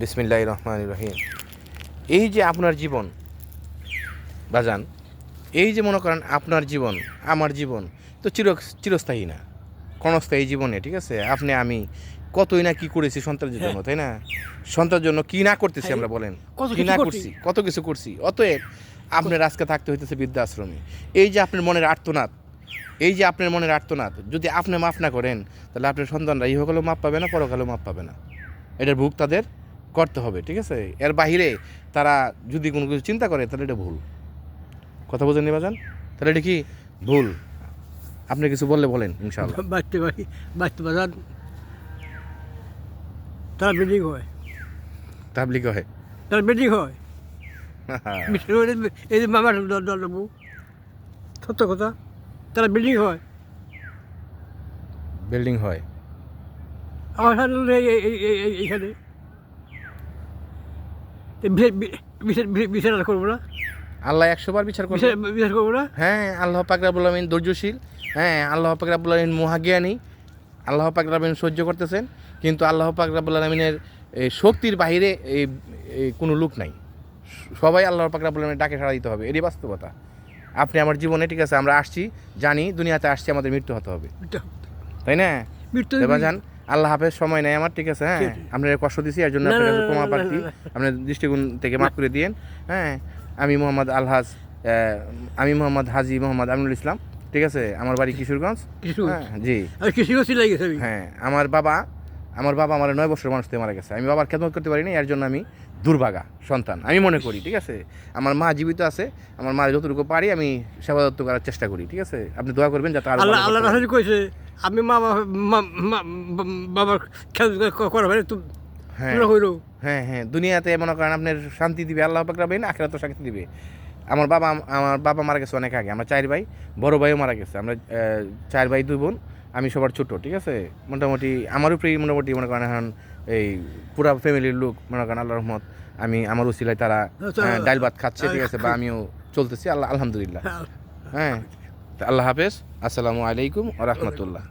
বিসমিল্লাহির রহমানির রহিম। এই যে আপনার জীবন বাজান, এই যে মনে করেন আপনার জীবন আমার জীবন তো চিরস্থায়ী না, ক্ষণস্থায়ী জীবনে, ঠিক আছে? আপনি আমি কতই না কি করেছি সন্তানের জন্য, তাই না? সন্তানের জন্য কি না করতেছি আমরা, বলেন কি না করছি, কত কিছু করছি। অতএব আপনার আজকে থাকতে হইতেছে বৃদ্ধাশ্রমে। এই যে আপনার মনের আর্তনাদ, এই যে আপনার মনের আর্তনাদ, যদি আপনি মাফ না করেন তাহলে আপনার সন্তানরা ইহকালেও মাপ পাবে না, পরকালেও মাপ পাবে না। এটার ভোগ তাদের করতে হবে, ঠিক আছে? এর বাহিরে তারা যদি কোনো কিছু চিন্তা করে তাহলে এটা ভুল। কথা বোঝেন নি বাজান? তাহলে এটা কি ভুল? আপনি কিছু বললে বলেন ইনশাআল্লাহ। বাচ্চা বাজার তারা বিল্ডিং হয়, তাবলিগ হয়। তারা বিল্ডিং হয়। এই যে মামার দলবু সত্য কথা, তারা বিল্ডিং হয়। বিল্ডিং হয়। আমার সাথে এইখানে বিচার করবো না, আল্লাহ 100 বার বিচার করবে। বিচার করবো না। হ্যাঁ, আল্লাহ পাক রব্বুল আমিন ধৈর্যশীল। হ্যাঁ, আল্লাহ পাক রব্বুল আমিন মহাজ্ঞানী। আল্লাহ পাক রব্বুল আমিন সহ্য করতেছেন, কিন্তু আল্লাহ পাক রব্বুল আমিনের এই শক্তির বাহিরে এই কোনো লোক নাই। সবাই আল্লাহ পাক রব্বুল আমিনের ডাকে সাড়া দিতে হবে, এটাই বাস্তবতা। আপনি আমার জীবনে, ঠিক আছে, আমরা আসছি, জানি দুনিয়াতে আসছি, আমাদের মৃত্যু হতে হবে, তাই না? মৃত্যু যান, আল্লাহ হাফেজ। সময় নেই আমার, ঠিক আছে? হ্যাঁ, আপনার কষ্ট দিছি, এর জন্য আপনার কাছে ক্ষমা প্রার্থী। আপনার দৃষ্টিকোণ থেকে মাফ করে দিয়েন। হ্যাঁ, আমি মোহাম্মদ হাজি মোহাম্মদ আমিনুল ইসলাম, ঠিক আছে? আমার বাড়ি কিশোরগঞ্জ। হ্যাঁ জি, হ্যাঁ, আমার বাবা আমার 9 বছর মানুষ থেকে মারা গেছে। আমি বাবার খেদমত করতে পারিনি, এর জন্য আমি দুর্ভাগা সন্তান আমি মনে করি, ঠিক আছে? আমার মা জীবিত আছে, আমার মা যতটুকু পারি আমি সেবা যত্ন করার চেষ্টা করি, ঠিক আছে? আপনি দোয়া করবেন যাতে আল্লাহ রাসূল কইছে আমি বাবার খেয়াল করা ভাই তুমি। হ্যাঁ হ্যাঁ হ্যাঁ, দুনিয়াতে মনে করেন আপনার শান্তি দিবে আল্লাহ পাক রব্বুল আমিন, আখিরাতেও শান্তি দিবে। আমার বাবা মারা গেছে অনেক আগে। আমরা 4 ভাই, বড় ভাইও মারা গেছে। আমরা 4 ভাই 2 বোন, আমি সবার ছোট, ঠিক আছে? মোটামুটি আমার উপরেই মোটামুটি মনে করেন এখন এই পুরা ফ্যামিলির লোক মনে করেন আল্লাহর রহমত আমার উসিলায় তারা ডাল ভাত খাচ্ছে, ঠিক আছে? বা আমিও চলতেছি আল্লাহ আলহামদুলিল্লাহ। হ্যাঁ, আল্লাহ হাফেজ, আসসালামু আলাইকুম ওয়া রাহমাতুল্লাহ।